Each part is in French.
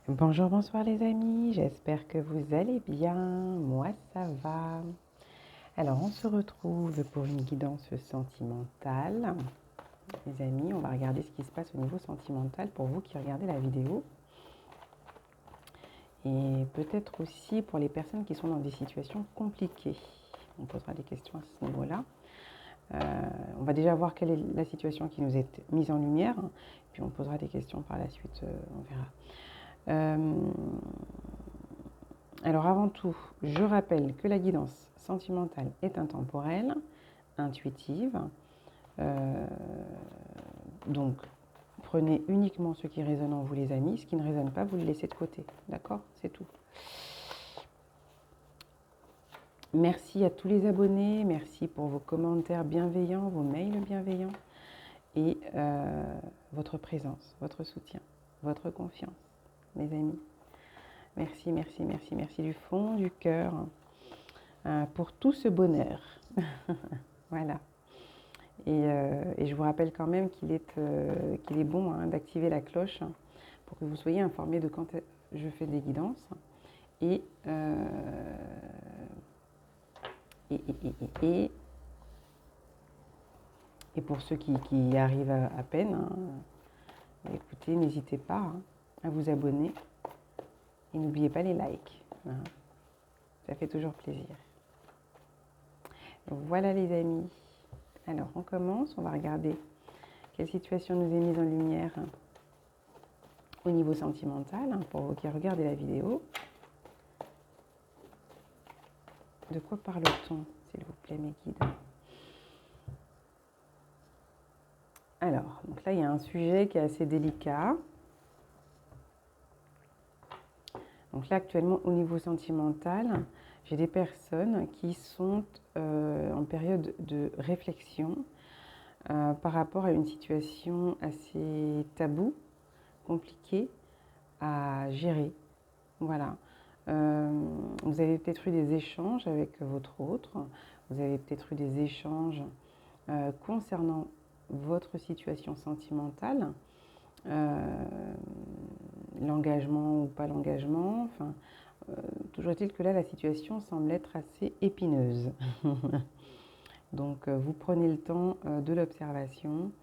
Bonjour, bonsoir les amis, j'espère que vous allez bien, moi ça va. Alors on se retrouve pour une guidance sentimentale. Les amis, on va regarder ce qui se passe au niveau sentimental pour vous qui regardez la vidéo. Et peut-être aussi pour les personnes qui sont dans des situations compliquées. On posera des questions à ce niveau-là. On va déjà voir quelle est la situation qui nous est mise en lumière. Puis on posera des questions par la suite, on verra. Alors avant tout, je rappelle que la guidance sentimentale est intemporelle, intuitive. Donc, prenez uniquement ce qui résonne en vous les amis. Ce qui ne résonne pas, vous le laissez de côté. D'accord? C'est tout. Merci à tous les abonnés. Merci pour vos commentaires bienveillants, vos mails bienveillants et votre présence, votre soutien, votre confiance, mes amis. Merci, merci, merci, merci du fond du cœur pour tout ce bonheur. Voilà. Et je vous rappelle quand même qu'il est bon d'activer la cloche pour que vous soyez informés de quand je fais des guidances. Et pour ceux qui arrivent à peine, écoutez, n'hésitez pas à vous abonner. Et n'oubliez pas les likes. Ça fait toujours plaisir. Voilà les amis. Alors on commence, on va regarder quelle situation nous est mise en lumière au niveau sentimental, pour vous qui regardez la vidéo. De quoi parle-t-on, s'il vous plaît, mes guides? Alors, donc là, il y a un sujet qui est assez délicat. Donc là, actuellement, au niveau sentimental, j'ai des personnes qui sont en période de réflexion par rapport à une situation assez taboue, compliquée à gérer. Voilà. Vous avez peut-être eu des échanges avec votre autre, vous avez peut-être eu des échanges concernant votre situation sentimentale, l'engagement ou pas l'engagement, enfin, toujours est-il que là, la situation semble être assez épineuse. Donc, vous prenez le temps de l'observation.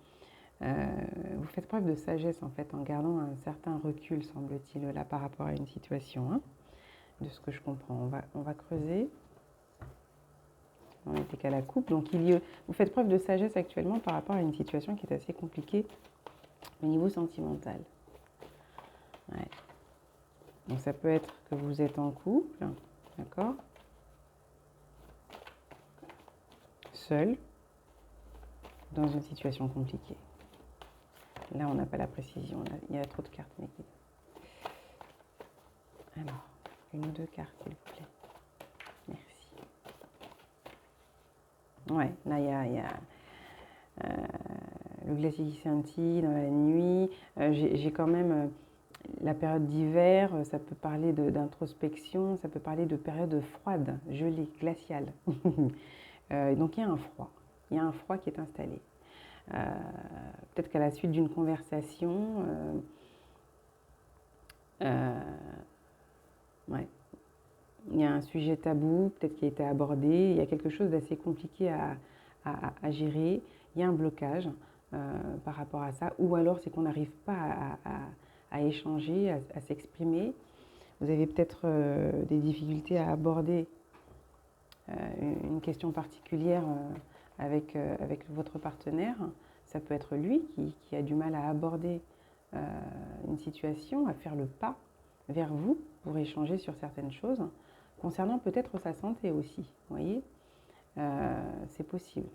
Vous faites preuve de sagesse, en fait, en gardant un certain recul, semble-t-il, là, par rapport à une situation, de ce que je comprends. On va creuser. On n'était qu'à la coupe. Donc, vous faites preuve de sagesse actuellement par rapport à une situation qui est assez compliquée au niveau sentimental. Ouais. Donc, ça peut être que vous êtes en couple, d'accord? Seul, dans une situation compliquée. Là, on n'a pas la précision. Là, il y a trop de cartes, mes guides. Alors, une ou deux cartes, s'il vous plaît. Merci. Ouais, là, il y a le glacier qui scintille dans la nuit. J'ai quand même la période d'hiver, ça peut parler d'introspection, ça peut parler de période froide, gelée, glaciale. Donc il y a un froid. Il y a un froid qui est installé. Peut-être qu'à la suite d'une conversation, ouais, il y a un sujet tabou, peut-être qui a été abordé, il y a quelque chose d'assez compliqué à gérer, il y a un blocage par rapport à ça, ou alors c'est qu'on n'arrive pas à échanger, à s'exprimer. Vous avez peut-être des difficultés à aborder une question particulière avec votre partenaire. Ça peut être lui qui a du mal à aborder une situation, à faire le pas vers vous pour échanger sur certaines choses, concernant peut-être sa santé aussi, vous voyez, c'est possible.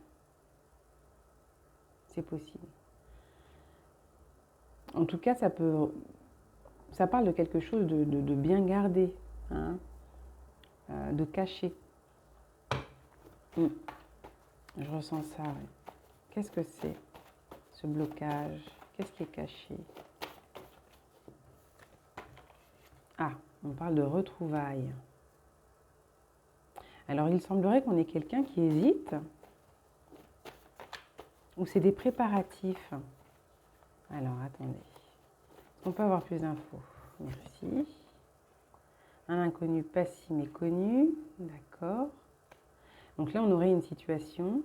C'est possible. En tout cas, ça parle de quelque chose de bien gardé, de caché. Je ressens ça, ouais. Qu'est-ce que c'est, ce blocage? Qu'est-ce qui est caché? Ah, on parle de retrouvailles. Alors, il semblerait qu'on ait quelqu'un qui hésite, ou c'est des préparatifs. Alors, attendez. Est-ce qu'on peut avoir plus d'infos? merci. Un inconnu pas si méconnu, d'accord. Donc là, on aurait une situation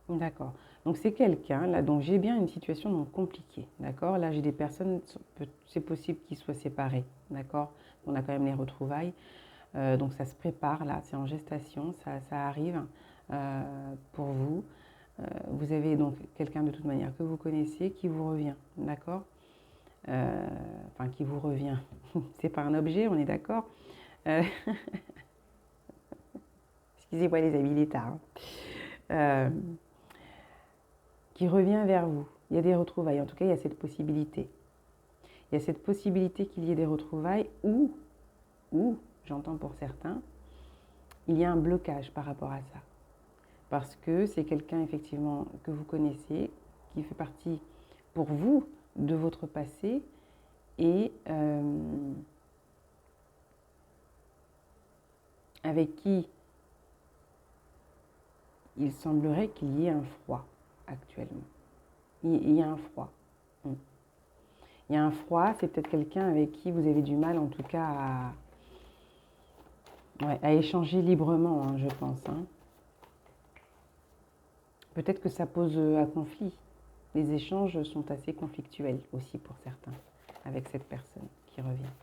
d'accord. Donc c'est quelqu'un, là, donc j'ai bien une situation donc compliquée, d'accord. Là, j'ai des personnes, c'est possible qu'ils soient séparés, d'accord. On a quand même les retrouvailles. Donc ça se prépare, là, c'est en gestation, ça arrive pour vous. Vous avez donc quelqu'un de toute manière que vous connaissez qui vous revient, d'accord. Enfin, qui vous revient. C'est pas un objet, on est d'accord. Excusez-moi les amis, il est tard. Qui revient vers vous. Il y a des retrouvailles, en tout cas il y a cette possibilité. Il y a cette possibilité qu'il y ait des retrouvailles ou j'entends pour certains, il y a un blocage par rapport à ça. Parce que c'est quelqu'un effectivement que vous connaissez, qui fait partie pour vous de votre passé et avec qui il semblerait qu'il y ait un froid actuellement. Il y a un froid. Il y a un froid, c'est peut-être quelqu'un avec qui vous avez du mal en tout cas à échanger librement, hein, je pense. Hein. Peut-être que ça pose un conflit. Les échanges sont assez conflictuels aussi pour certains avec cette personne qui revient.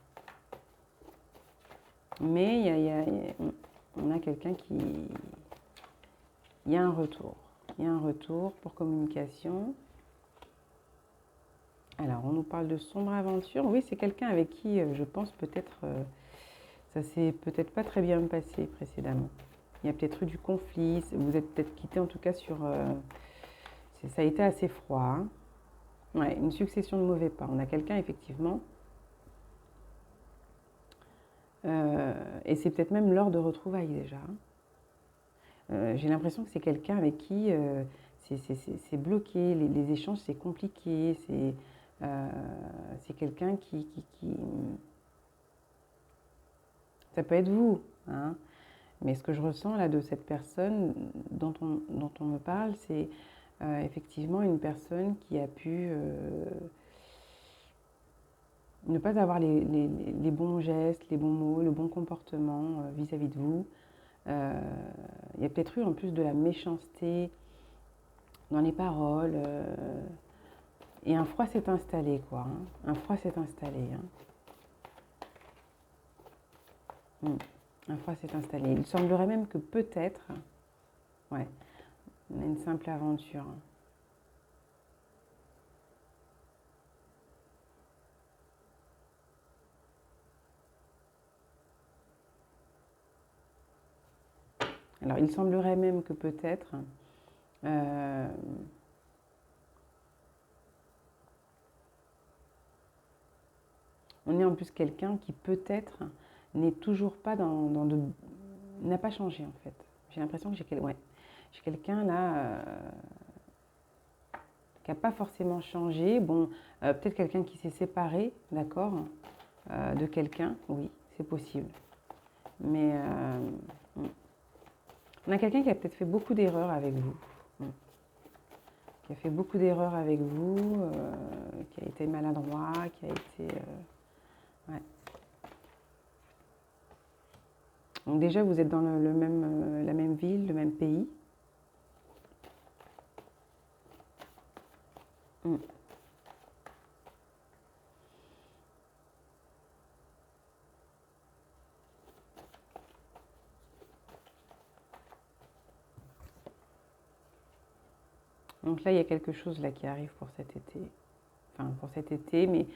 Mais on a quelqu'un qui... Il y a un retour. Il y a un retour pour communication. Alors, on nous parle de sombre aventure. Oui, c'est quelqu'un avec qui je pense peut-être... ça s'est peut-être pas très bien passé précédemment. Il y a peut-être eu du conflit. Vous êtes peut-être quitté en tout cas sur... ça a été assez froid. Hein. Ouais, une succession de mauvais pas. On a quelqu'un effectivement... et c'est peut-être même l'heure de retrouvailles déjà. J'ai l'impression que c'est quelqu'un avec qui c'est bloqué, les échanges c'est compliqué, c'est quelqu'un qui... Ça peut être vous, hein, mais ce que je ressens là de cette personne dont on me parle, c'est effectivement une personne qui a pu ne pas avoir les bons gestes, les bons mots, le bon comportement vis-à-vis de vous. Il y a peut-être eu en plus de la méchanceté dans les paroles. Et un froid s'est installé, quoi. Hein. Un froid s'est installé. Hein. Un froid s'est installé. Il semblerait même que peut-être, ouais, on a une simple aventure. Alors, il semblerait même que peut-être on est en plus quelqu'un qui peut-être n'est toujours pas n'a pas changé en fait. J'ai l'impression que j'ai quelqu'un là qui n'a pas forcément changé. Bon, peut-être quelqu'un qui s'est séparé, d'accord, de quelqu'un, oui, c'est possible. Mais on a quelqu'un qui a peut-être fait beaucoup d'erreurs avec vous. Qui a fait beaucoup d'erreurs avec vous, qui a été maladroit, qui a été... ouais. Donc déjà, vous êtes dans la même ville, le même pays. Donc là, il y a quelque chose là qui arrive pour cet été. Enfin, pour cet été, mais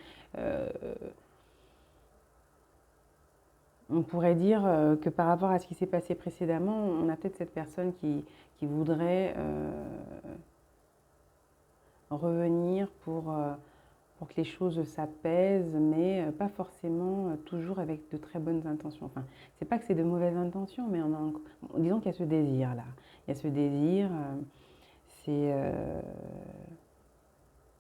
on pourrait dire que par rapport à ce qui s'est passé précédemment, on a peut-être cette personne qui voudrait revenir pour que les choses s'apaisent, mais pas forcément toujours avec de très bonnes intentions. Enfin, c'est pas que c'est de mauvaises intentions, mais disons qu'il y a ce désir là. Il y a ce désir,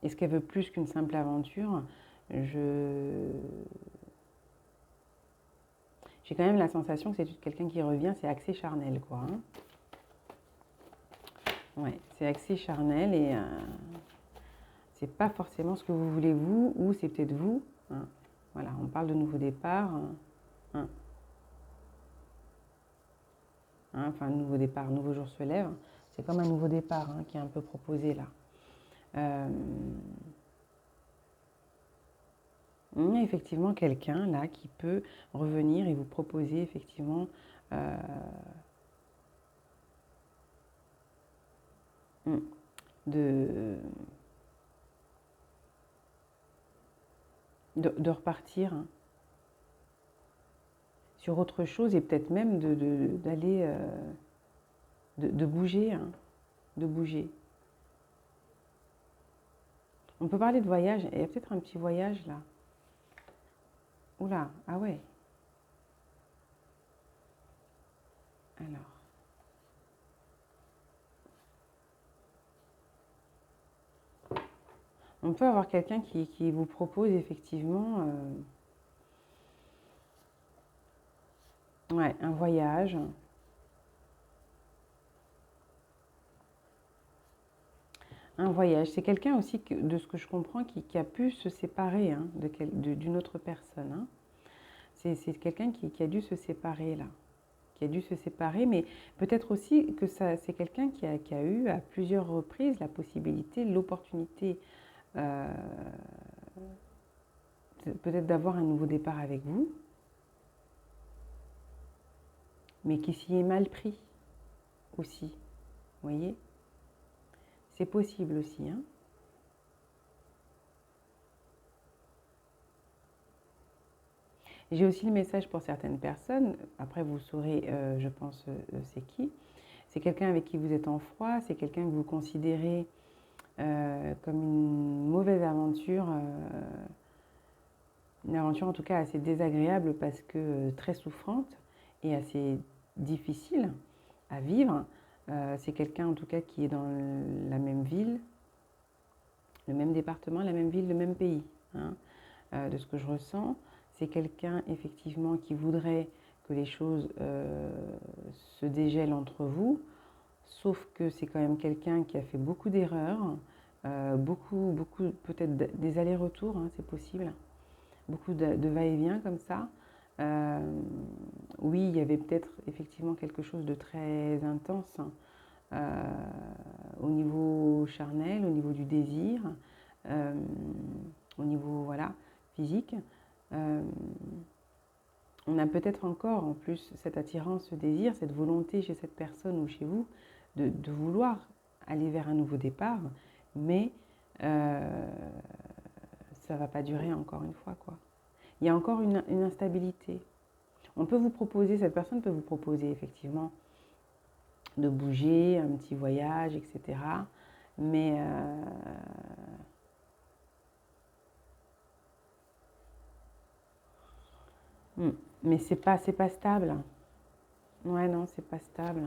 est-ce qu'elle veut plus qu'une simple aventure? J'ai quand même la sensation que c'est quelqu'un qui revient, c'est axé charnel, quoi. Hein. Ouais, c'est axé charnel et c'est pas forcément ce que vous voulez vous, ou c'est peut-être vous. Hein. Voilà, on parle de nouveau départ. Hein. Hein, enfin, nouveau départ, nouveau jour se lève. C'est comme un nouveau départ hein, qui est un peu proposé là. Euh, effectivement, quelqu'un là qui peut revenir et vous proposer effectivement euh, de, de repartir hein, sur autre chose et peut-être même d'aller, de bouger, hein, de bouger. On peut parler de voyage, il y a peut-être un petit voyage là. Oula, ah ouais. Alors, on peut avoir quelqu'un qui vous propose effectivement ouais, un voyage. Un voyage. C'est quelqu'un aussi, de ce que je comprends, qui a pu se séparer hein, d'une autre personne. Hein. C'est quelqu'un qui a dû se séparer là. Qui a dû se séparer, mais peut-être aussi que c'est quelqu'un qui a eu à plusieurs reprises la possibilité, l'opportunité euh, peut-être d'avoir un nouveau départ avec vous, mais qui s'y est mal pris aussi. Vous voyez? C'est possible aussi. Hein. J'ai aussi le message pour certaines personnes, après vous saurez, je pense, c'est qui. C'est quelqu'un avec qui vous êtes en froid, c'est quelqu'un que vous considérez comme une mauvaise aventure, une aventure en tout cas assez désagréable parce que très souffrante et assez difficile à vivre. C'est quelqu'un en tout cas qui est dans la même ville, le même département, la même ville, le même pays. Hein. De ce que je ressens, c'est quelqu'un effectivement qui voudrait que les choses se dégèlent entre vous, sauf que c'est quand même quelqu'un qui a fait beaucoup d'erreurs, beaucoup peut-être des allers-retours, hein, c'est possible, beaucoup de va-et-vient comme ça. Oui, il y avait peut-être effectivement quelque chose de très intense euh, au niveau charnel, au niveau du désir, euh, au niveau voilà, physique. Euh, on a peut-être encore en plus cette attirance, ce désir, cette volonté chez cette personne ou chez vous de vouloir aller vers un nouveau départ, mais ça ne va pas durer encore une fois. Quoi. Il y a encore une instabilité. On peut vous proposer, cette personne peut vous proposer effectivement de bouger, un petit voyage, etc. Mais mais c'est pas stable. Ouais, non, c'est pas stable.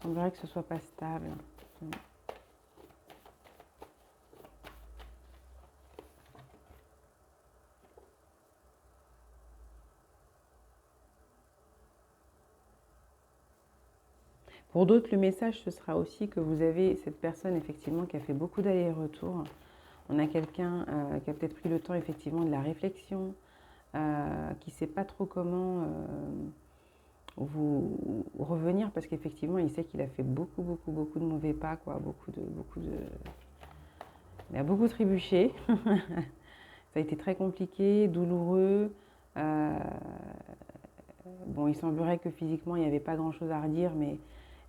Il semblerait que ce soit pas stable. Pour d'autres, le message, ce sera aussi que vous avez cette personne, effectivement, qui a fait beaucoup d'allers-retours. On a quelqu'un qui a peut-être pris le temps, effectivement, de la réflexion, qui ne sait pas trop comment vous revenir, parce qu'effectivement, il sait qu'il a fait beaucoup de mauvais pas, quoi, il a beaucoup trébuché. Ça a été très compliqué, douloureux. Bon, il semblerait que physiquement, il n'y avait pas grand-chose à redire, mais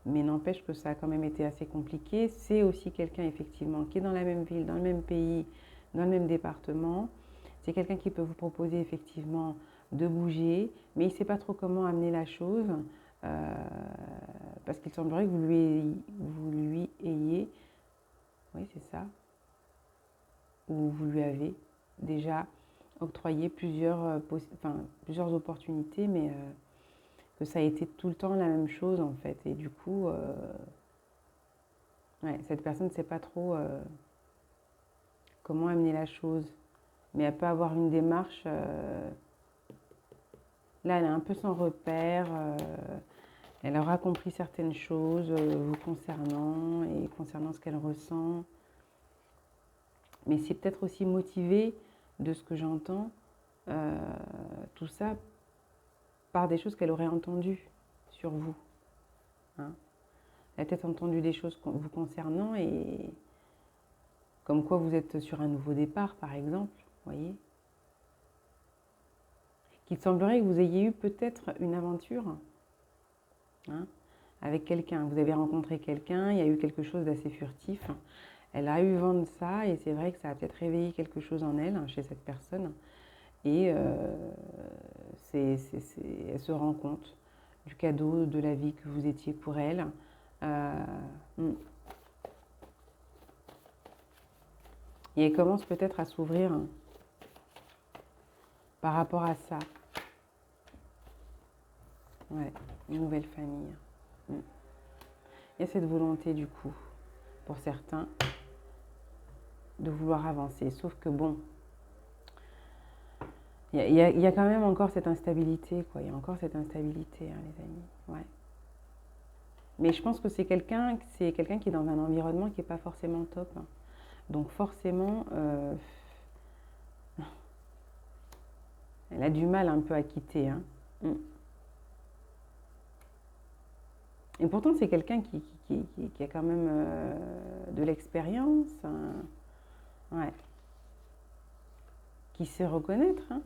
n'empêche que ça a quand même été assez compliqué. C'est aussi quelqu'un, effectivement, qui est dans la même ville, dans le même pays, dans le même département. C'est quelqu'un qui peut vous proposer, effectivement, de bouger, mais il ne sait pas trop comment amener la chose, euh, parce qu'il semblerait que vous lui ayez, oui, c'est ça, ou vous lui avez déjà octroyé plusieurs opportunités, mais que ça a été tout le temps la même chose, en fait. Et du coup, ouais, cette personne ne sait pas trop comment amener la chose, mais elle peut avoir une démarche Là, elle est un peu sans repère. Elle aura compris certaines choses vous concernant et concernant ce qu'elle ressent. Mais c'est peut-être aussi motivé, de ce que j'entends, tout ça par des choses qu'elle aurait entendues sur vous. Hein. Elle a peut-être entendu des choses vous concernant et comme quoi vous êtes sur un nouveau départ, par exemple, voyez. Qu'il semblerait que vous ayez eu peut-être une aventure, hein, avec quelqu'un. Vous avez rencontré quelqu'un, il y a eu quelque chose d'assez furtif. Elle a eu vent de ça et c'est vrai que ça a peut-être réveillé quelque chose en elle, chez cette personne. Et elle se rend compte du cadeau de la vie que vous étiez pour elle. Et elle commence peut-être à s'ouvrir par rapport à ça. Ouais, une nouvelle famille. Il y a cette volonté du coup, pour certains, de vouloir avancer. Sauf que bon, il y a quand même encore cette instabilité, quoi. Il y a encore cette instabilité, hein, les amis. Ouais. Mais je pense que c'est quelqu'un qui est dans un environnement qui n'est pas forcément top. Hein. Donc forcément, elle a du mal un peu à quitter. Hein. Et pourtant, c'est quelqu'un qui a quand même de l'expérience, hein. Ouais. Qui sait reconnaître, hein.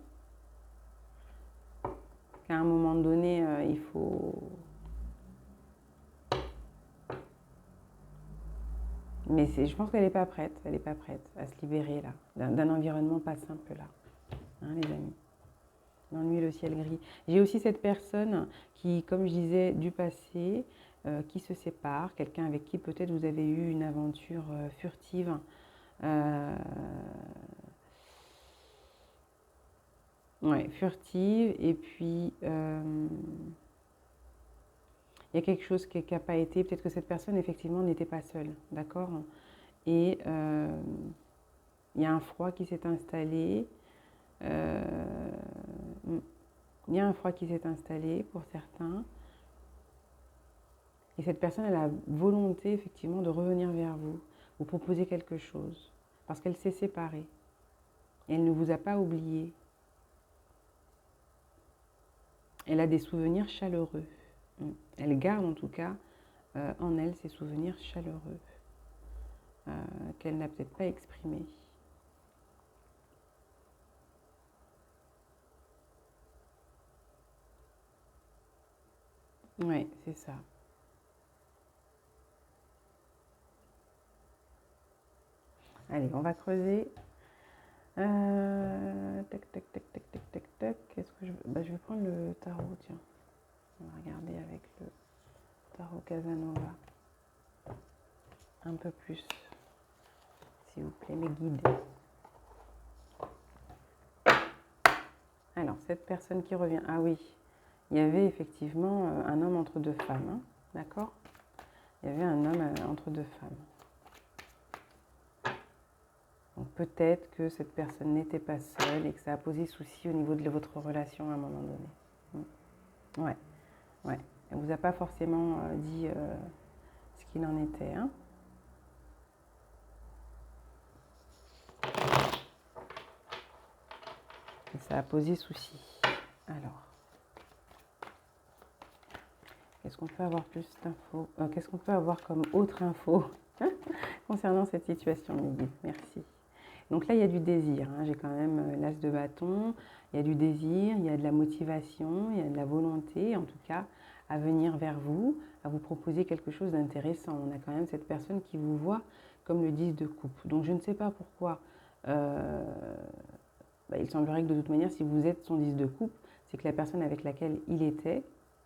Qu'à un moment donné, il faut... Mais je pense qu'elle n'est pas prête, elle n'est pas prête à se libérer là, d'un environnement pas simple là, hein, les amis. L'ennui, le ciel gris. J'ai aussi cette personne qui, comme je disais, du passé, qui se sépare, quelqu'un avec qui peut-être vous avez eu une aventure furtive. Ouais, furtive, et puis il y a quelque chose qui n'a pas été, peut-être que cette personne effectivement n'était pas seule, d'accord? Et il y a un froid qui s'est installé, il y a un froid qui s'est installé pour certains, et cette personne a la volonté effectivement de revenir vers vous, vous proposer quelque chose, parce qu'elle s'est séparée, et elle ne vous a pas oublié. Elle a des souvenirs chaleureux. Elle garde en tout cas en elle ces souvenirs chaleureux qu'elle n'a peut-être pas exprimés. Oui, c'est ça. Allez, on va creuser. Tac, tac, tac, tac, tac, tac, tac. Qu'est-ce que je vais prendre le tarot, tiens. On va regarder avec le tarot Casanova. Un peu plus, s'il vous plaît, mes guides. Alors, cette personne qui revient. Ah oui, il y avait effectivement un homme entre deux femmes. Hein, d'accord? Il y avait un homme entre deux femmes. Donc peut-être que cette personne n'était pas seule et que ça a posé souci au niveau de votre relation à un moment donné. Ouais, ouais. Elle ne vous a pas forcément dit ce qu'il en était. Hein. Et ça a posé souci. Alors, qu'est-ce qu'on peut avoir plus d'infos? Qu'est-ce qu'on peut avoir comme autre info concernant cette situation, mes guides? Merci. Donc là, il y a du désir. Hein. J'ai quand même l'as de bâton. Il y a du désir, il y a de la motivation, il y a de la volonté, en tout cas, à venir vers vous, à vous proposer quelque chose d'intéressant. On a quand même cette personne qui vous voit comme le 10 de coupe. Donc je ne sais pas pourquoi. Il semblerait que de toute manière, si vous êtes son 10 de coupe, c'est que la personne avec laquelle il était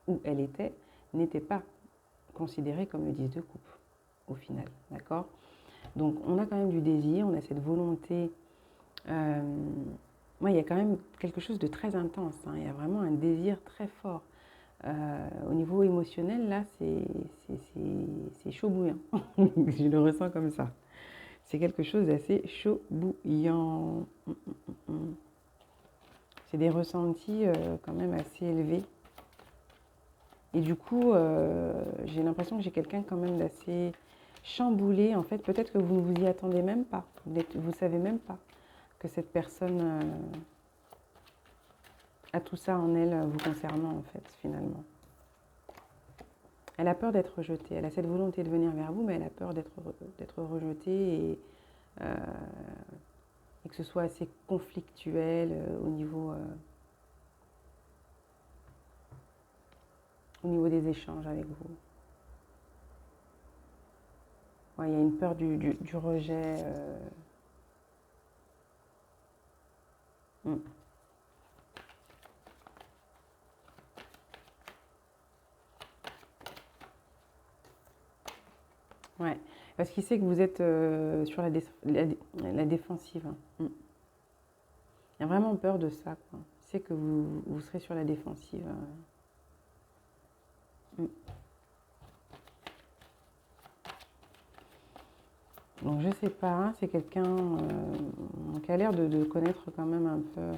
ou elle était n'était pas considérée comme le 10 de coupe, au final. D'accord ? Donc, on a quand même du désir, on a cette volonté. Moi, il y a quand même quelque chose de très intense. Hein. Il y a vraiment un désir très fort. Au niveau émotionnel, là, c'est chaud bouillant. Je le ressens comme ça. C'est quelque chose d'assez chaud bouillant. C'est des ressentis quand même assez élevés. Et du coup, j'ai l'impression que j'ai quelqu'un quand même d'assez chamboulé. En fait, peut-être que vous ne vous y attendez même pas. Vous savez même pas que cette personne a tout ça en elle vous concernant, en fait, finalement. Elle a peur d'être rejetée. Elle a cette volonté de venir vers vous, mais elle a peur d'être rejetée euh, et que ce soit assez conflictuel au niveau des échanges avec vous. Ouais, il y a une peur du rejet. Mm. Ouais, parce qu'il sait que vous êtes sur la défensive. Mm. Il a vraiment peur de ça, quoi. Il sait que vous serez sur la défensive. Mm. Donc je sais pas, hein, c'est quelqu'un qui a l'air de connaître quand même un peu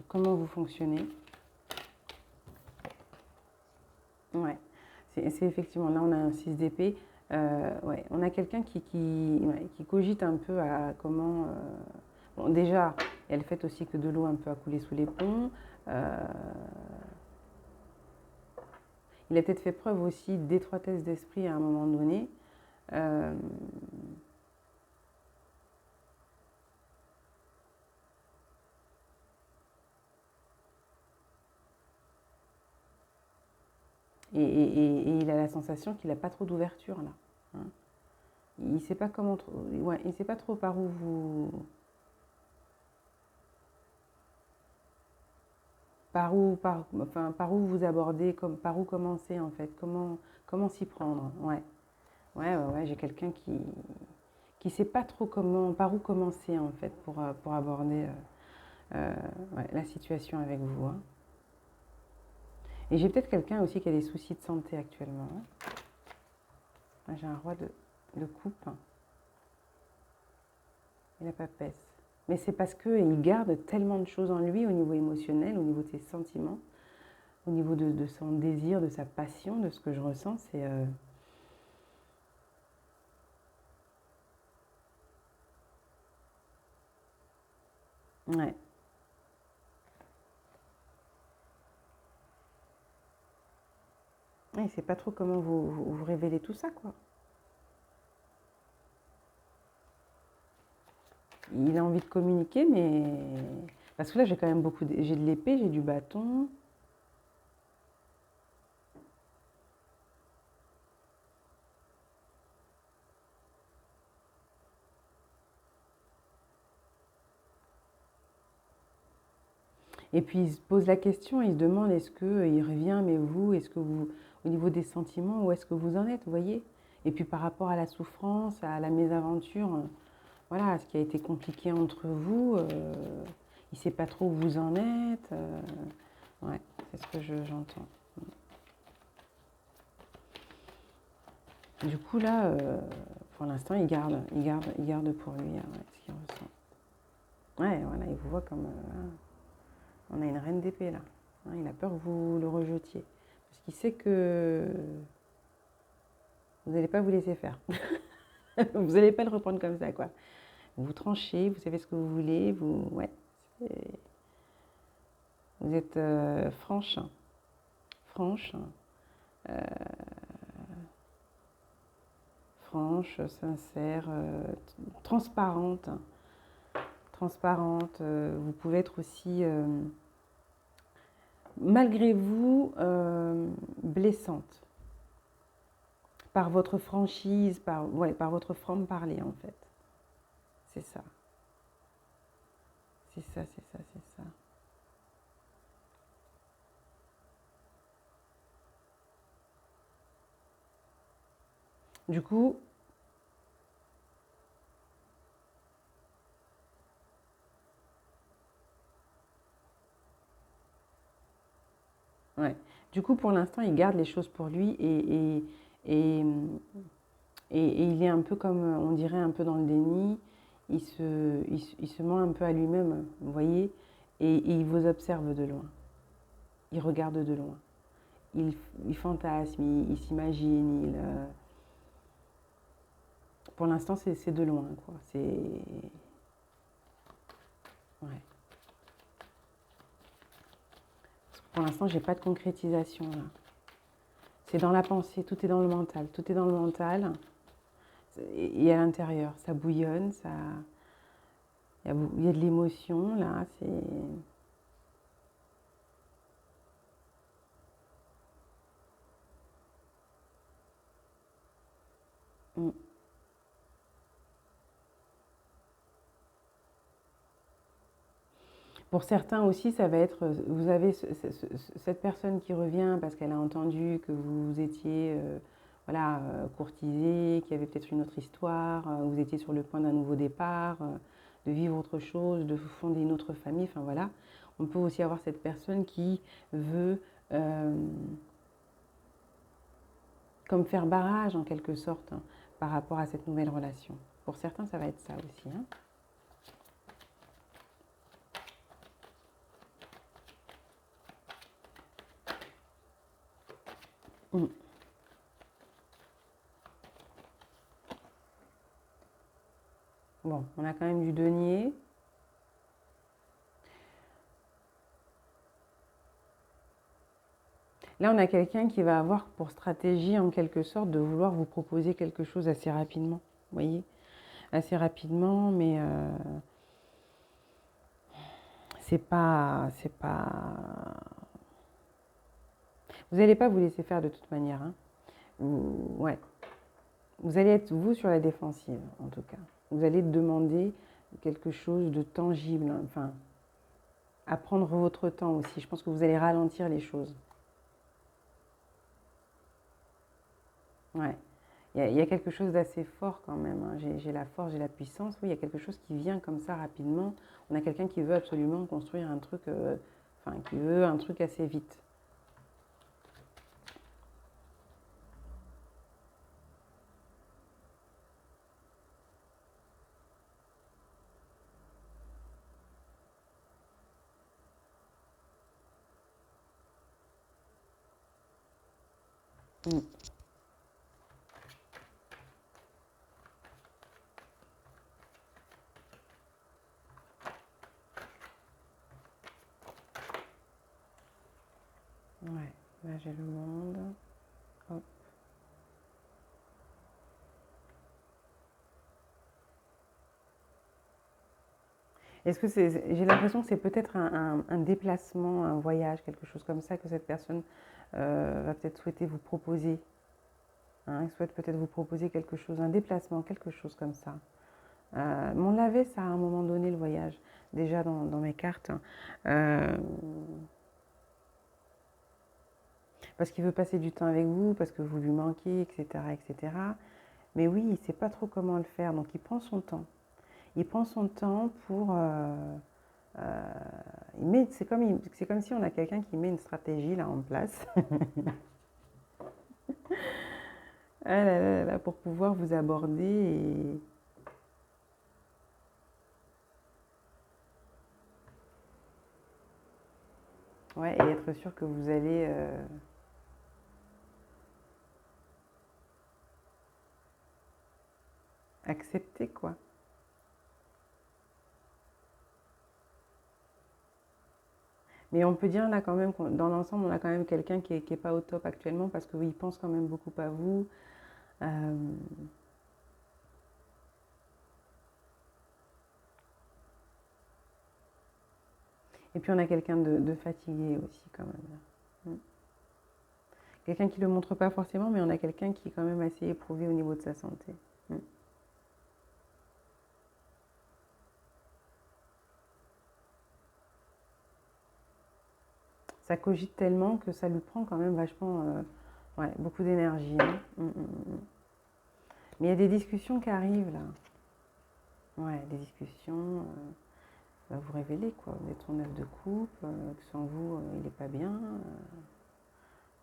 comment vous fonctionnez. Ouais, c'est effectivement, là on a un 6 d'épée. Ouais, on a quelqu'un ouais, qui cogite un peu à comment... bon, déjà, il y a le fait aussi que de l'eau un peu a coulé sous les ponts. Euh, il a peut-être fait preuve aussi d'étroitesse d'esprit à un moment donné. Euh, et il a la sensation qu'il n'a pas trop d'ouverture là. Hein. Il ne sait pas comment, ouais, il sait pas trop par où enfin, par où vous abordez, par où commencer en fait, comment s'y prendre. Ouais, ouais, j'ai quelqu'un qui sait pas trop par où commencer en fait pour aborder euh, ouais, la situation avec vous. Hein. Et j'ai peut-être quelqu'un aussi qui a des soucis de santé actuellement. Hein. J'ai un roi de coupe et la papesse. Mais c'est parce qu'il garde tellement de choses en lui au niveau émotionnel, au niveau de ses sentiments, au niveau de son désir, de sa passion, de ce que je ressens. C'est ouais. Il ne sait pas trop comment vous révéler tout ça, quoi. Il a envie de communiquer, mais... Parce que là, j'ai quand même j'ai de l'épée, j'ai du bâton. Et puis, il se pose la question, il se demande, est-ce qu'il revient, mais vous, est-ce que vous... Au niveau des sentiments, où est-ce que vous en êtes, vous voyez? Et puis, par rapport à la souffrance, à la mésaventure, voilà, ce qui a été compliqué entre vous, il ne sait pas trop où vous en êtes. Ouais, c'est ce que j'entends. Du coup, là, pour l'instant, il garde pour lui hein, ouais, ce qu'il ressent. Ouais, voilà, il vous voit comme... on a une reine d'épée, là. Hein, il a peur que vous le rejetiez. Parce qu'il sait que vous n'allez pas vous laisser faire. Vous n'allez pas le reprendre comme ça, quoi. Vous tranchez, vous savez ce que vous voulez, ouais, vous êtes franche, euh, sincère, transparente, transparente. Vous pouvez être aussi, malgré vous, blessante par votre franchise, par votre franc-parler en fait. C'est ça. C'est ça, c'est ça, c'est ça. Du coup, ouais. Du coup, pour l'instant, il garde les choses pour lui et Et il est un peu comme, on dirait, un peu dans le déni. Il se ment un peu à lui-même, vous voyez, et il vous observe de loin. Il regarde de loin. Il, il fantasme, il s'imagine. Pour l'instant, c'est de loin, quoi. Ouais. Pour l'instant, j'ai pas de concrétisation là. C'est dans la pensée, tout est dans le mental. Tout est dans le mental et à l'intérieur. Ça bouillonne, il y a de l'émotion là. Mm. Pour certains aussi, ça va être, vous avez cette personne qui revient parce qu'elle a entendu que vous étiez voilà, courtisé, qu'il y avait peut-être une autre histoire, vous étiez sur le point d'un nouveau départ, de vivre autre chose, de fonder une autre famille, enfin voilà. On peut aussi avoir cette personne qui veut comme faire barrage en quelque sorte hein, par rapport à cette nouvelle relation. Pour certains, ça va être ça aussi. Hein. Mm. Bon, on a quand même du denier. Là, on a quelqu'un qui va avoir pour stratégie, en quelque sorte, de vouloir vous proposer quelque chose assez rapidement. Vous voyez? Assez rapidement, mais c'est pas. C'est pas. Vous n'allez pas vous laisser faire de toute manière. Hein. Ouais. Vous allez être, vous, sur la défensive, en tout cas. Vous allez demander quelque chose de tangible. Hein. Enfin, à prendre votre temps aussi. Je pense que vous allez ralentir les choses. Ouais. Il y a quelque chose d'assez fort quand même. Hein. J'ai la force, j'ai la puissance. Oui, il y a quelque chose qui vient comme ça rapidement. On a quelqu'un qui veut absolument construire un truc, enfin, qui veut un truc assez vite. Mm. Ouais, là j'ai le monde. Hop. Est-ce que j'ai l'impression que c'est peut-être un déplacement, un voyage, quelque chose comme ça que cette personne va peut-être souhaiter vous proposer. Hein, il souhaite peut-être vous proposer quelque chose, un déplacement, quelque chose comme ça. Mais on l'avait ça à un moment donné, le voyage, déjà dans mes cartes. Euh, parce qu'il veut passer du temps avec vous, parce que vous lui manquez, etc. etc. Mais oui, il ne sait pas trop comment le faire, donc il prend son temps. Il prend son temps pour... c'est comme si on a quelqu'un qui met une stratégie là en place. Ah là là là, pour pouvoir vous aborder ouais, et être sûr que vous allez accepter quoi. Mais on peut dire là quand même, dans l'ensemble, on a quand même quelqu'un qui est pas au top actuellement parce qu'il pense quand même beaucoup à vous. Euh, et puis on a quelqu'un de fatigué aussi quand même. Mm. Quelqu'un qui ne le montre pas forcément, mais on a quelqu'un qui est quand même assez éprouvé au niveau de sa santé. Mm. Ça cogite tellement que ça lui prend quand même vachement, ouais, beaucoup d'énergie. Hein. Mais il y a des discussions qui arrivent là. Ouais, des discussions. Va vous révéler quoi. Vous êtes son œuf de coupe, que sans vous, il n'est pas bien.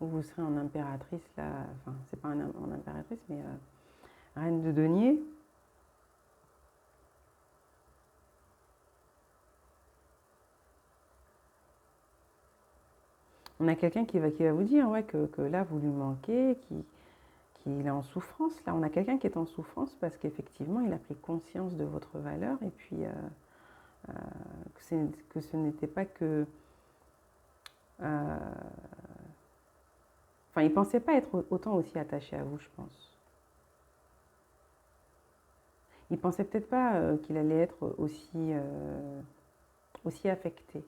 Ou vous serez en impératrice là. Enfin, c'est pas en impératrice, mais Reine de denier. On a quelqu'un qui va vous dire ouais, que là, vous lui manquez, qu'il est en souffrance. Là, on a quelqu'un qui est en souffrance parce qu'effectivement, il a pris conscience de votre valeur et puis que ce n'était pas que... Enfin, il ne pensait pas être autant aussi attaché à vous, je pense. Il ne pensait peut-être pas qu'il allait être aussi affecté.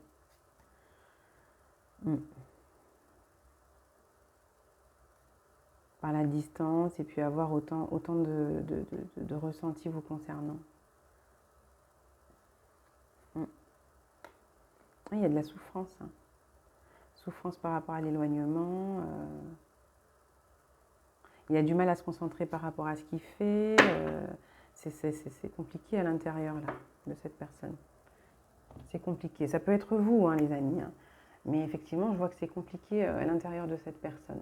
Par la distance et puis avoir autant de ressentis vous concernant. Il y a de la souffrance. Hein. Souffrance par rapport à l'éloignement. Il a du mal à se concentrer par rapport à ce qu'il fait. C'est compliqué à l'intérieur là, de cette personne. C'est compliqué. Ça peut être vous, hein, les amis. Hein. Mais effectivement, je vois que c'est compliqué à l'intérieur de cette personne.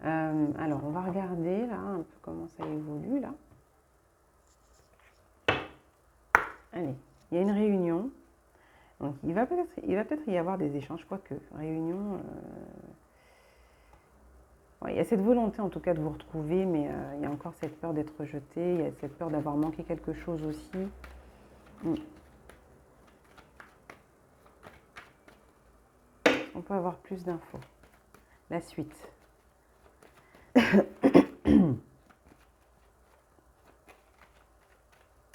Alors, on va regarder là un peu comment ça évolue là. Allez, il y a une réunion. Donc, il va peut-être y avoir des échanges, quoique. Réunion. Ouais, il y a cette volonté en tout cas de vous retrouver, mais il y a encore cette peur d'être rejeté, il y a cette peur d'avoir manqué quelque chose aussi. On peut avoir plus d'infos. La suite.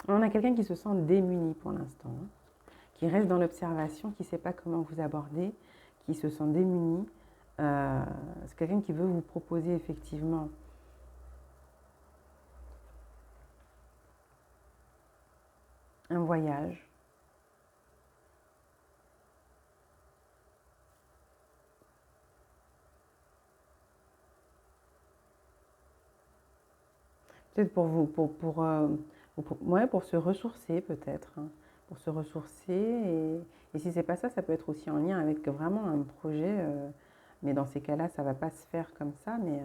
On a quelqu'un qui se sent démuni pour l'instant, hein, qui reste dans l'observation, qui ne sait pas comment vous aborder, qui se sent démuni. C'est quelqu'un qui veut vous proposer effectivement un voyage. Peut-être pour vous, pour se ressourcer peut-être, hein, pour se ressourcer. Et si c'est pas ça, ça peut être aussi en lien avec vraiment un projet. Mais dans ces cas-là, ça va pas se faire comme ça. Mais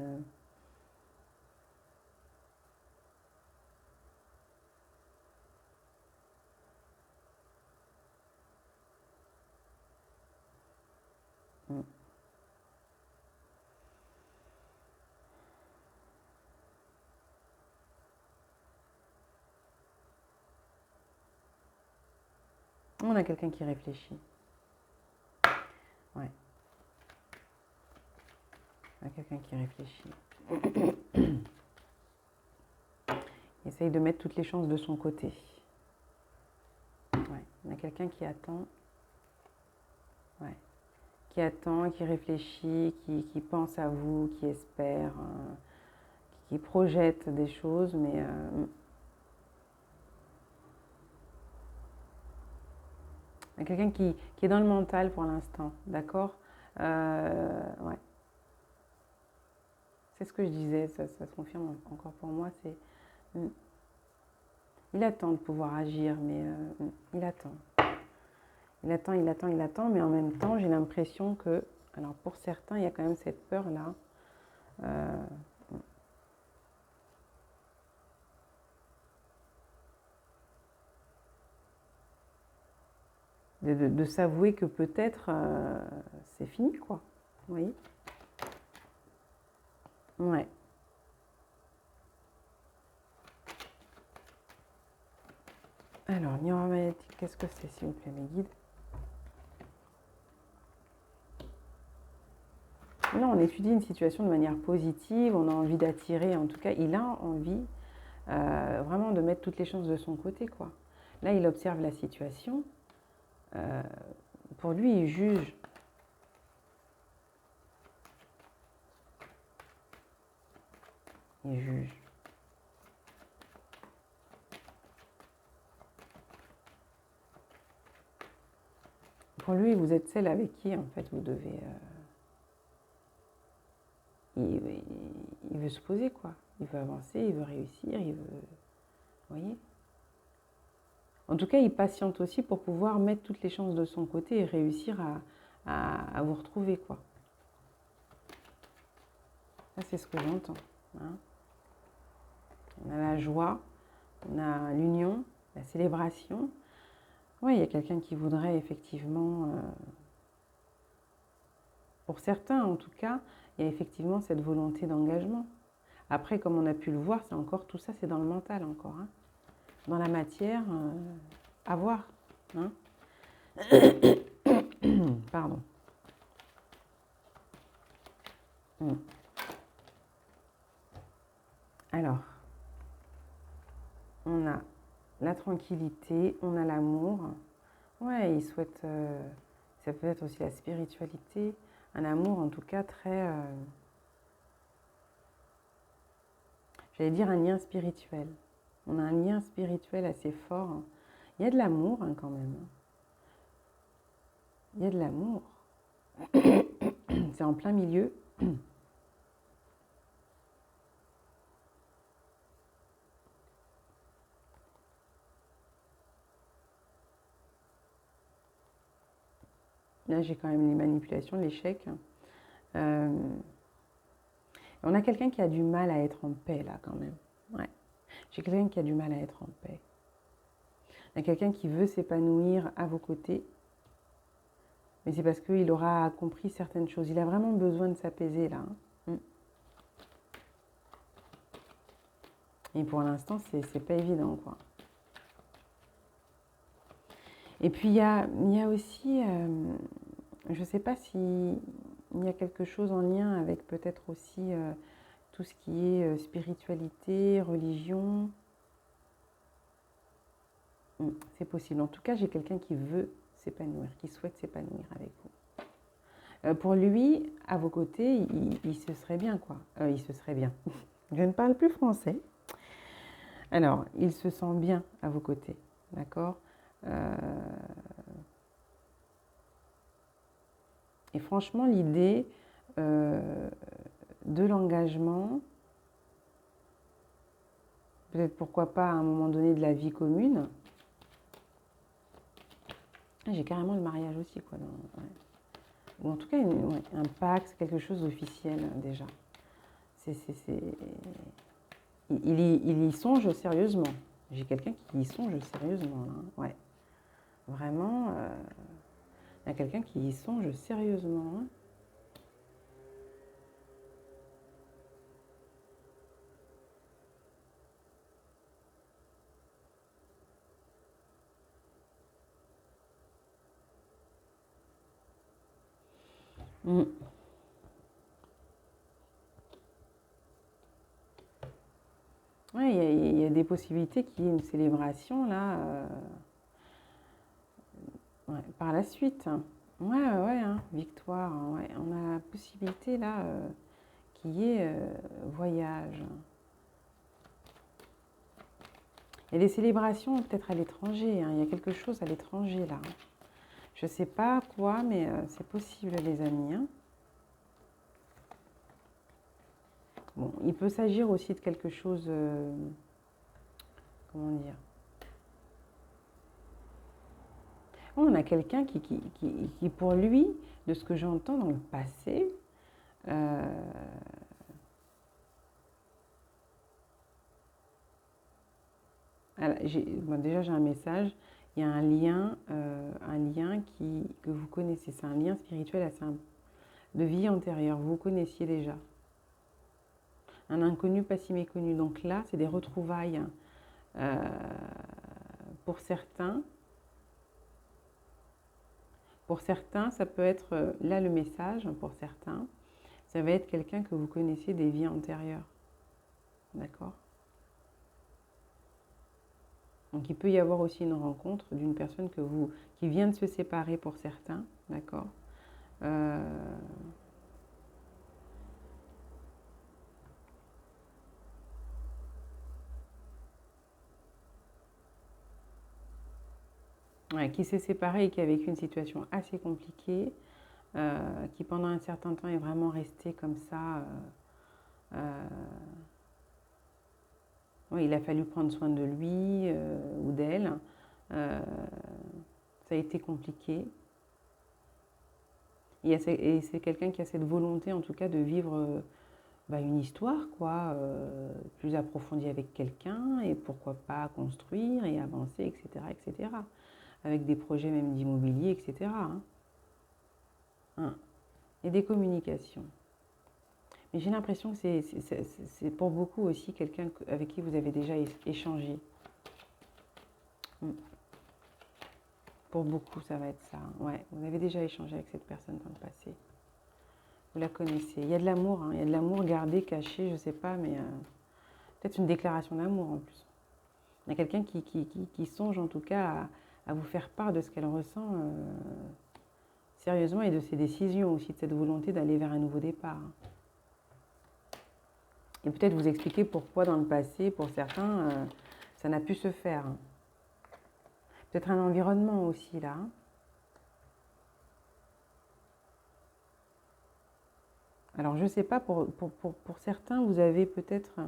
on a quelqu'un qui réfléchit. Ouais. On a quelqu'un qui réfléchit. Il essaye de mettre toutes les chances de son côté. Ouais. On a quelqu'un qui attend. Ouais. Qui attend, qui réfléchit, qui pense à vous, qui espère, qui projette des choses, mais il y a quelqu'un qui est dans le mental pour l'instant, d'accord. Ouais. C'est ce que je disais, ça se confirme encore pour moi, c'est... Il attend de pouvoir agir, mais il attend. Il attend, mais en même temps, j'ai l'impression que... Alors, pour certains, il y a quand même cette peur-là. De s'avouer que peut-être c'est fini, quoi. Vous voyez? Ouais. Alors, Niora magnétique, qu'est-ce que c'est, s'il vous plaît, mes guides? Là, on étudie une situation de manière positive, on a envie d'attirer, en tout cas, il a envie vraiment de mettre toutes les chances de son côté, quoi. Là, il observe la situation. Pour lui, il juge. Il juge. Pour lui, vous êtes celle avec qui, en fait, vous devez... Il veut se poser, quoi. Il veut avancer, il veut réussir, il veut... Vous voyez? En tout cas, il patiente aussi pour pouvoir mettre toutes les chances de son côté et réussir à vous retrouver, quoi. Ça, c'est ce que j'entends. Hein. On a la joie, on a l'union, la célébration. Oui, il y a quelqu'un qui voudrait effectivement, pour certains en tout cas, il y a effectivement cette volonté d'engagement. Après, comme on a pu le voir, c'est encore tout ça, c'est dans le mental encore. Hein. Dans la matière, à voir. Hein. Pardon. Alors, on a la tranquillité, on a l'amour. Ouais, il souhaite, ça peut être aussi la spiritualité, un amour en tout cas très, j'allais dire un lien spirituel. On a un lien spirituel assez fort. Il y a de l'amour hein, quand même. Il y a de l'amour. C'est en plein milieu. Là, j'ai quand même les manipulations, l'échec. On a quelqu'un qui a du mal à être en paix, là, quand même. Ouais. J'ai quelqu'un qui a du mal à être en paix. Il y a quelqu'un qui veut s'épanouir à vos côtés. Mais c'est parce qu'il aura compris certaines choses. Il a vraiment besoin de s'apaiser, là. Hein. Et pour l'instant, c'est pas évident, quoi. Et puis, il y a aussi, je ne sais pas s'il y a quelque chose en lien avec peut-être aussi tout ce qui est spiritualité, religion. C'est possible. En tout cas, j'ai quelqu'un qui veut s'épanouir, qui souhaite s'épanouir avec vous. Pour lui, à vos côtés, il se serait bien, quoi. Il se serait bien. Je ne parle plus français. Alors, il se sent bien à vos côtés, d'accord. Et franchement, l'idée de l'engagement, peut-être pourquoi pas à un moment donné de la vie commune. J'ai carrément le mariage aussi, quoi. Ouais. Ou en tout cas, un pacte, quelque chose d'officiel déjà. Il y songe sérieusement. J'ai quelqu'un qui y songe sérieusement. Là. Ouais. Vraiment, il y a quelqu'un qui y songe sérieusement. Hein. Mm. Ouais, il y a des possibilités qu'il y ait une célébration là ouais, par la suite. Ouais, ouais, hein, victoire. Ouais. On a la possibilité là qu'il y ait voyage. Il y a des célébrations peut-être à l'étranger. Hein. Il y a quelque chose à l'étranger là. Je ne sais pas quoi, mais c'est possible les amis. Hein. Bon, il peut s'agir aussi de quelque chose, comment dire. On a quelqu'un qui, pour lui, de ce que j'entends dans le passé, déjà j'ai un message, il y a un lien que vous connaissez, c'est un lien spirituel assez de vie antérieure, vous connaissiez déjà. Un inconnu pas si méconnu, donc là c'est des retrouvailles pour certains. Pour certains, ça peut être, là le message, pour certains, ça va être quelqu'un que vous connaissez des vies antérieures. D'accord. Donc il peut y avoir aussi une rencontre d'une personne qui vient de se séparer pour certains. D'accord. Ouais, qui s'est séparé et qui a vécu une situation assez compliquée, qui pendant un certain temps est vraiment resté comme ça. Ouais, il a fallu prendre soin de lui ou d'elle. Ça a été compliqué. Et c'est quelqu'un qui a cette volonté, en tout cas, de vivre une histoire, quoi, plus approfondie avec quelqu'un, et pourquoi pas construire et avancer, etc., etc., avec des projets même d'immobilier, etc., hein. Hein. Et des communications. Mais j'ai l'impression que c'est pour beaucoup aussi quelqu'un avec qui vous avez déjà échangé. Pour beaucoup, ça va être ça. Ouais, vous avez déjà échangé avec cette personne dans le passé. Vous la connaissez. Il y a de l'amour, hein. Il y a de l'amour gardé, caché, je ne sais pas, mais peut-être une déclaration d'amour en plus. Il y a quelqu'un qui songe en tout cas à vous faire part de ce qu'elle ressent sérieusement, et de ses décisions aussi, de cette volonté d'aller vers un nouveau départ. Et peut-être vous expliquer pourquoi dans le passé, pour certains, ça n'a pu se faire. Peut-être un environnement aussi là. Alors je ne sais pas, pour certains, vous avez peut-être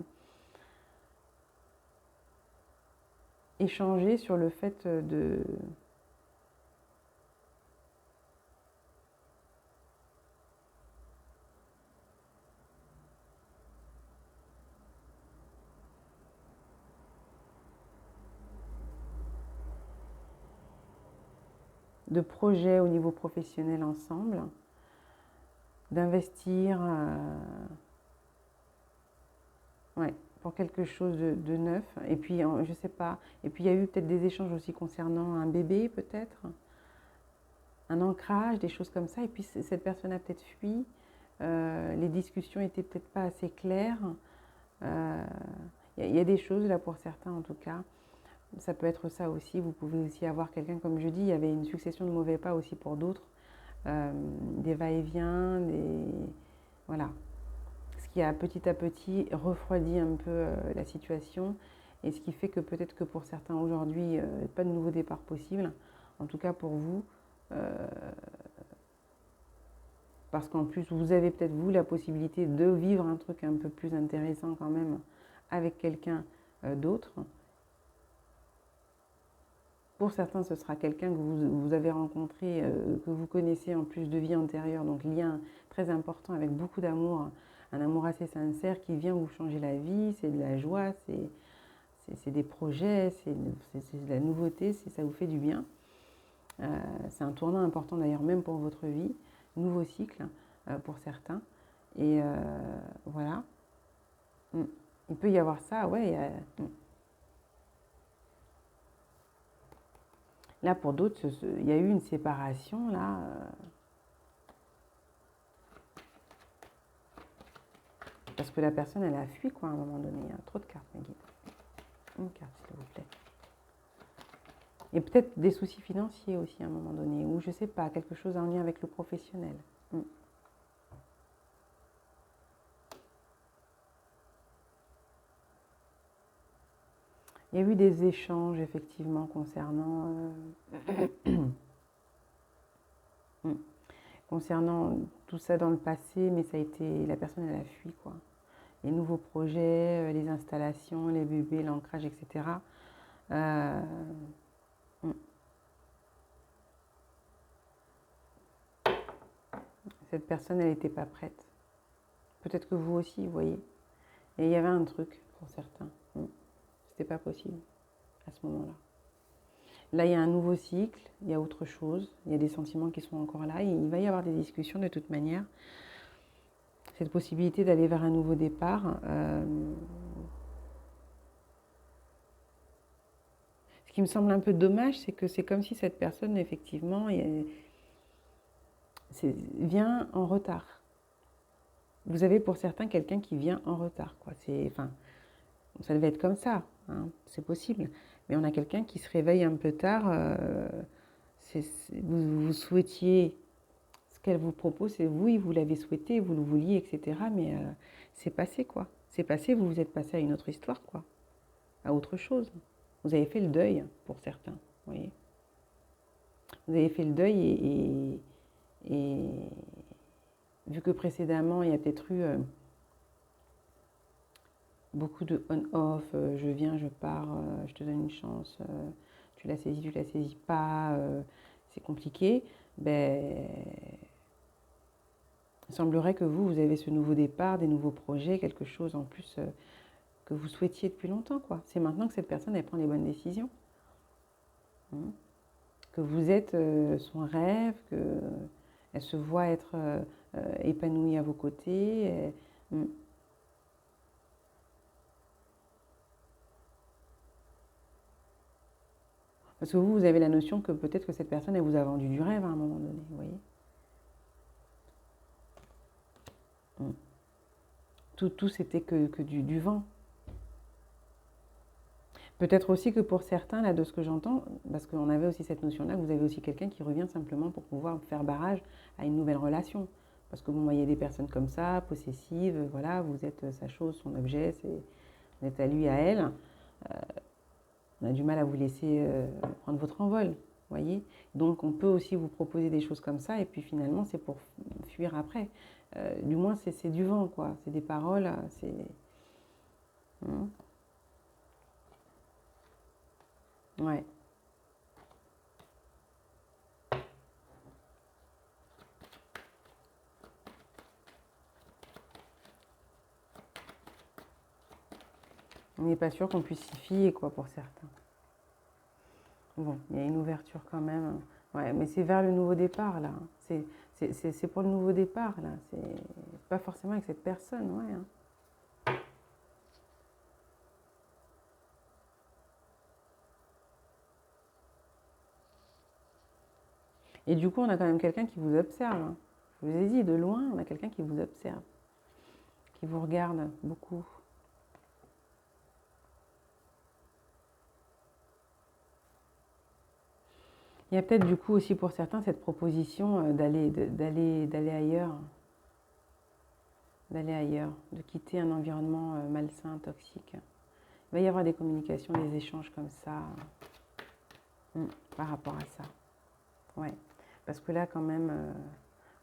échangé sur le fait de projets au niveau professionnel ensemble, d'investir ouais, pour quelque chose de neuf. Et puis, je ne sais pas, et puis il y a eu peut-être des échanges aussi concernant un bébé, peut-être, un ancrage, des choses comme ça. Et puis cette personne a peut-être fui, les discussions étaient peut-être pas assez claires. Il y a des choses là pour certains en tout cas. Ça peut être ça aussi. Vous pouvez aussi avoir quelqu'un, comme je dis, il y avait une succession de mauvais pas aussi pour d'autres. Des va-et-vient, voilà. Ce qui a petit à petit refroidi un peu la situation, et ce qui fait que peut-être que pour certains aujourd'hui, pas de nouveau départ possible, en tout cas pour vous, parce qu'en plus vous avez peut-être vous la possibilité de vivre un truc un peu plus intéressant quand même avec quelqu'un d'autre. Pour certains, ce sera quelqu'un que vous avez rencontré, que vous connaissez en plus de vie antérieure, donc lien très important avec beaucoup d'amour, un amour assez sincère qui vient vous changer la vie, c'est de la joie, c'est des projets, c'est de la nouveauté, ça vous fait du bien. C'est un tournant important d'ailleurs même pour votre vie, nouveau cycle pour certains. Et voilà. Il peut y avoir ça, ouais. Là, pour d'autres, il y a eu une séparation, là. Parce que la personne, elle a fui, quoi, à un moment donné. Il y a trop de cartes, ma guide. Une carte, s'il vous plaît. Et peut-être des soucis financiers aussi, à un moment donné. Ou, je sais pas, quelque chose en lien avec le professionnel. Il y a eu des échanges, effectivement, concernant tout ça dans le passé, mais ça a été, la personne, elle a fui, quoi. Les nouveaux projets, les installations, les bébés, l'ancrage, etc. Cette personne, elle n'était pas prête. Peut-être que vous aussi, vous voyez. Et il y avait un truc pour certains. C'était pas possible à ce moment-là. Là, il y a un nouveau cycle, il y a autre chose, il y a des sentiments qui sont encore là, et il va y avoir des discussions de toute manière. Cette possibilité d'aller vers un nouveau départ. Ce qui me semble un peu dommage, c'est que c'est comme si cette personne, effectivement, vient en retard. Vous avez pour certains quelqu'un qui vient en retard, quoi. Enfin, ça devait être comme ça, hein, c'est possible. Mais on a quelqu'un qui se réveille un peu tard. Vous souhaitiez ce qu'elle vous propose, c'est oui, vous l'avez souhaité, vous le vouliez, etc. Mais c'est passé, quoi. C'est passé, vous vous êtes passé à une autre histoire, quoi. À autre chose. Vous avez fait le deuil, pour certains, vous voyez. Vous avez fait le deuil, et vu que précédemment, il y a peut-être eu beaucoup de on-off, je viens, je pars, je te donne une chance, tu la saisis pas, c'est compliqué, ben, Il semblerait que vous avez ce nouveau départ, des nouveaux projets, quelque chose en plus que vous souhaitiez depuis longtemps, quoi. C'est maintenant que cette personne, elle prend les bonnes décisions. Hein. Que vous êtes son rêve, qu'elle se voit être épanouie à vos côtés. Parce que vous avez la notion que peut-être que cette personne, elle vous a vendu du rêve à un moment donné, vous voyez. Tout c'était que du vent. Peut-être aussi que pour certains, là, de ce que j'entends, parce qu'on avait aussi cette notion-là, vous avez aussi quelqu'un qui revient simplement pour pouvoir faire barrage à une nouvelle relation. Parce que vous voyez des personnes comme ça, possessives, voilà, vous êtes sa chose, son objet, vous êtes à lui, à elle. On a du mal à vous laisser prendre votre envol, vous voyez. Donc on peut aussi vous proposer des choses comme ça, et puis finalement c'est pour fuir après. Du moins c'est du vent, quoi. C'est des paroles, c'est... Ouais. On n'est pas sûr qu'on puisse s'y fier, quoi, pour certains. Bon, il y a une ouverture quand même. Ouais, mais c'est vers le nouveau départ, là. C'est pour le nouveau départ, là. C'est pas forcément avec cette personne, ouais. Et du coup, on a quand même quelqu'un qui vous observe. Hein. Je vous ai dit, de loin, on a quelqu'un qui vous observe, qui vous regarde beaucoup. Il y a peut-être du coup aussi pour certains cette proposition d'aller ailleurs, de quitter un environnement malsain, toxique. Il va y avoir des communications, des échanges comme ça par rapport à ça. Ouais. Parce que là, quand même,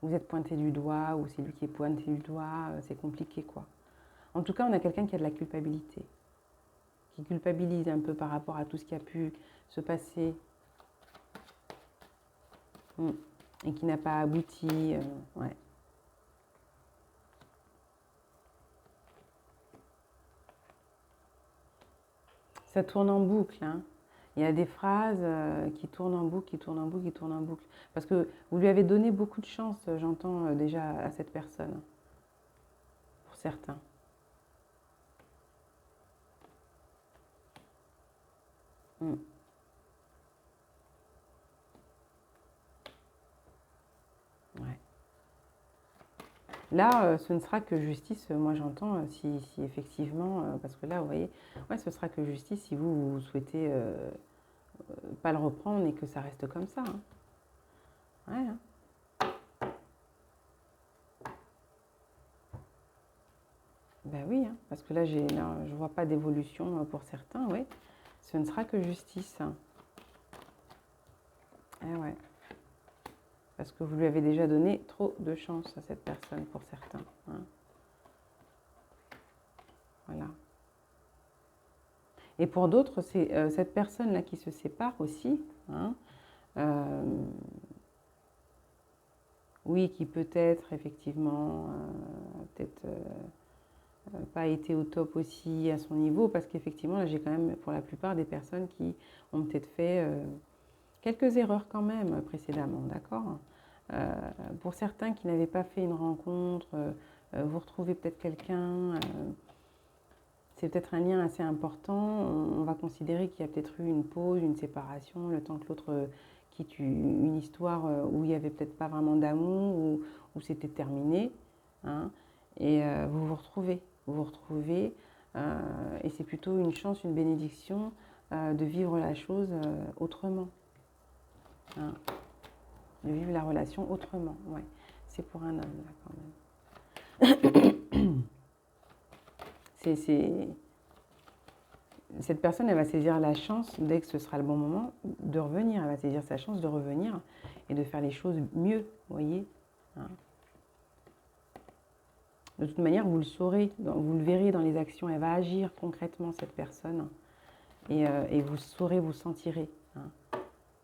vous êtes pointé du doigt ou c'est lui qui est pointé du doigt, c'est compliqué, quoi. En tout cas, on a quelqu'un qui a de la culpabilité, qui culpabilise un peu par rapport à tout ce qui a pu se passer et qui n'a pas abouti. Ouais. Ça tourne en boucle, hein. Il y a des phrases qui tournent en boucle, qui tournent en boucle, qui tournent en boucle. Parce que vous lui avez donné beaucoup de chance, j'entends déjà, à cette personne, pour certains. Mm. Ouais. Là, ce ne sera que justice, moi j'entends, si effectivement, parce que là, vous voyez, ouais, ce sera que justice si vous souhaitez pas le reprendre et que ça reste comme ça. Hein. Ouais, hein. Ben oui, hein, parce que là, je ne vois pas d'évolution pour certains, oui. Ce ne sera que justice. Hein. Eh ouais. Parce que vous lui avez déjà donné trop de chance à cette personne pour certains. Hein. Voilà. Et pour d'autres, c'est cette personne-là qui se sépare aussi. Hein, oui, qui peut-être, effectivement, peut-être pas été au top aussi à son niveau, parce qu'effectivement, là, j'ai quand même, pour la plupart des personnes qui ont peut-être fait quelques erreurs quand même précédemment, d'accord. Pour certains qui n'avaient pas fait une rencontre, vous retrouvez peut-être quelqu'un, c'est peut-être un lien assez important, on va considérer qu'il y a peut-être eu une pause, une séparation, le temps que l'autre quitte une histoire où il n'y avait peut-être pas vraiment d'amour, où c'était terminé, hein, et vous vous retrouvez. Et c'est plutôt une chance, une bénédiction de vivre la chose autrement. Hein, de vivre la relation autrement, ouais. C'est pour un homme, là, quand même. Cette personne, elle va saisir la chance, dès que ce sera le bon moment, de revenir. Elle va saisir sa chance de revenir et de faire les choses mieux, vous voyez. Hein. De toute manière, vous le saurez, vous le verrez dans les actions. Elle va agir concrètement, cette personne. Et vous saurez, vous sentirez. Hein,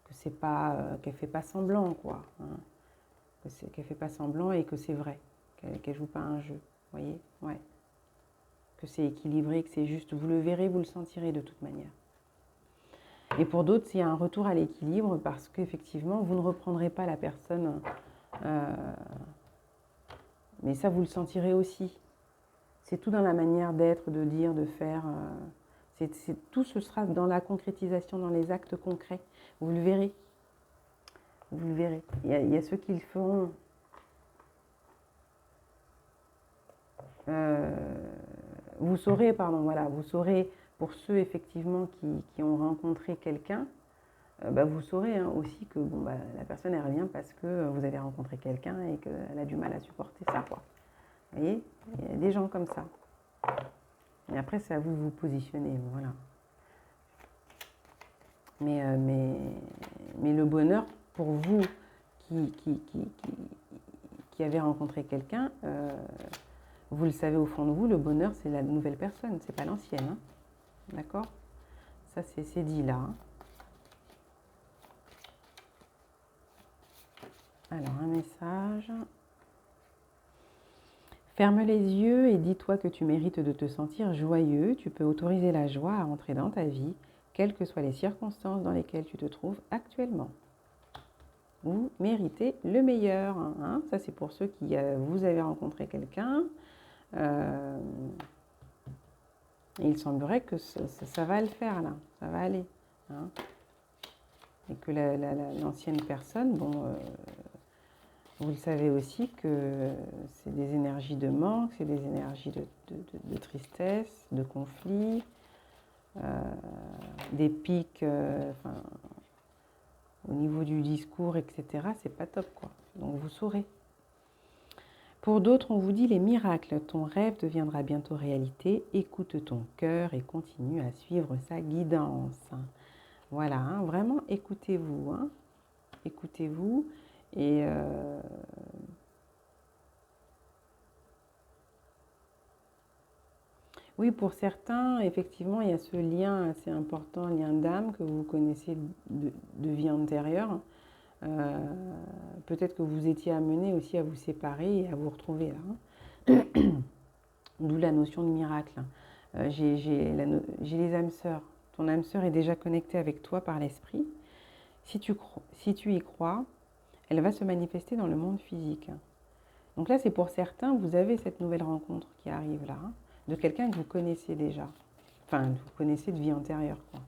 que c'est pas, qu'elle fait pas semblant, quoi. Hein, qu'elle fait pas semblant et que c'est vrai. qu'elle ne joue pas un jeu. Vous voyez? Ouais. Que c'est équilibré, que c'est juste. Vous le verrez, vous le sentirez de toute manière. Et pour d'autres, c'est un retour à l'équilibre parce qu'effectivement, vous ne reprendrez pas la personne. Mais ça, vous le sentirez aussi. C'est tout dans la manière d'être, de dire, de faire. Tout ce sera dans la concrétisation, dans les actes concrets. Vous le verrez. Vous le verrez. Il y a ceux qui le feront. Vous saurez, pardon, voilà, vous saurez, pour ceux effectivement qui ont rencontré quelqu'un, vous saurez aussi que bon, la personne elle revient parce que vous avez rencontré quelqu'un et qu'elle a du mal à supporter ça, quoi. Vous voyez, il y a des gens comme ça. Et après, c'est à vous de vous positionner, voilà. Mais le bonheur, pour vous qui avez rencontré quelqu'un, vous le savez au fond de vous, le bonheur, c'est la nouvelle personne, c'est pas l'ancienne. Hein. D'accord? Ça, c'est dit là. Hein. Alors, un message. Ferme les yeux et dis-toi que tu mérites de te sentir joyeux. Tu peux autoriser la joie à entrer dans ta vie, quelles que soient les circonstances dans lesquelles tu te trouves actuellement. Vous méritez le meilleur. Hein. Ça, c'est pour ceux qui vous avez rencontré quelqu'un. Il semblerait que ça va le faire, là. Ça va aller. Hein. Et que l'ancienne personne, bon... vous le savez aussi que c'est des énergies de manque, c'est des énergies de tristesse, de conflit, des pics au niveau du discours, etc. C'est pas top, quoi. Donc vous saurez. Pour d'autres, on vous dit les miracles. Ton rêve deviendra bientôt réalité. Écoute ton cœur et continue à suivre sa guidance. Voilà, hein, vraiment écoutez-vous. Hein. Écoutez-vous. Et oui, pour certains, effectivement, il y a ce lien assez important, lien d'âme que vous connaissez de vie antérieure. Peut-être que vous étiez amené aussi à vous séparer et à vous retrouver là. Hein. D'où la notion de miracle. J'ai les âmes sœurs. Ton âme sœur est déjà connectée avec toi par l'esprit. Si tu y crois, elle va se manifester dans le monde physique. Donc là, c'est pour certains, vous avez cette nouvelle rencontre qui arrive là, hein, de quelqu'un que vous connaissez déjà. Enfin, vous connaissez de vie antérieure, quoi.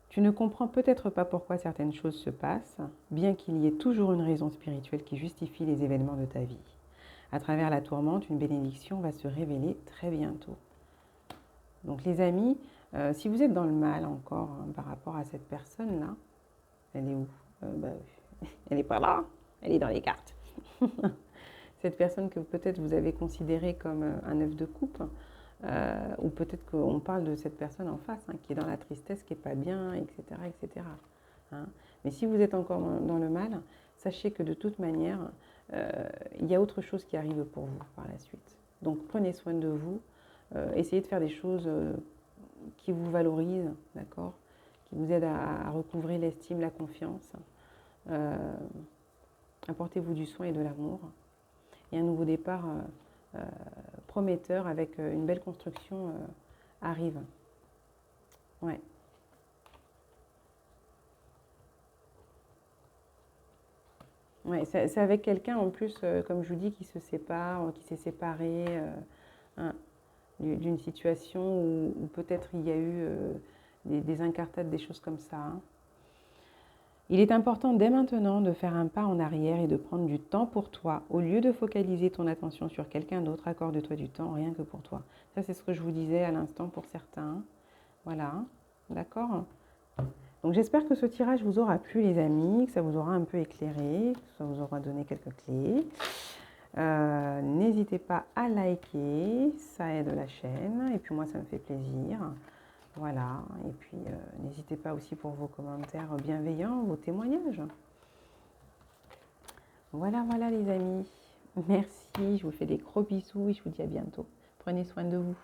Tu ne comprends peut-être pas pourquoi certaines choses se passent, bien qu'il y ait toujours une raison spirituelle qui justifie les événements de ta vie. À travers la tourmente, une bénédiction va se révéler très bientôt. Donc les amis, si vous êtes dans le mal encore hein, par rapport à cette personne-là, elle est où? Elle n'est pas là, elle est dans les cartes. Cette personne que peut-être vous avez considérée comme un œuf de coupe, ou peut-être qu'on parle de cette personne en face, hein, qui est dans la tristesse, qui n'est pas bien, etc. etc. Hein. Mais si vous êtes encore dans le mal, sachez que de toute manière, il y a autre chose qui arrive pour vous par la suite. Donc prenez soin de vous, essayez de faire des choses qui vous valorisent, d'accord, qui vous aident à recouvrer l'estime, la confiance. Apportez-vous du soin et de l'amour. Et un nouveau départ prometteur avec une belle construction arrive. Ouais. Ouais, c'est avec quelqu'un en plus, comme je vous dis, qui se sépare, qui s'est séparé hein, d'une situation où peut-être il y a eu des incartades, des choses comme ça. Hein. Il est important dès maintenant de faire un pas en arrière et de prendre du temps pour toi. Au lieu de focaliser ton attention sur quelqu'un d'autre, accorde-toi du temps rien que pour toi. Ça, c'est ce que je vous disais à l'instant pour certains. Voilà, d'accord? Donc j'espère que ce tirage vous aura plu les amis, que ça vous aura un peu éclairé, que ça vous aura donné quelques clés. N'hésitez pas à liker, ça aide la chaîne et puis moi ça me fait plaisir. Voilà, et puis n'hésitez pas aussi pour vos commentaires bienveillants, vos témoignages. Voilà, voilà les amis. Merci, je vous fais des gros bisous et je vous dis à bientôt. Prenez soin de vous.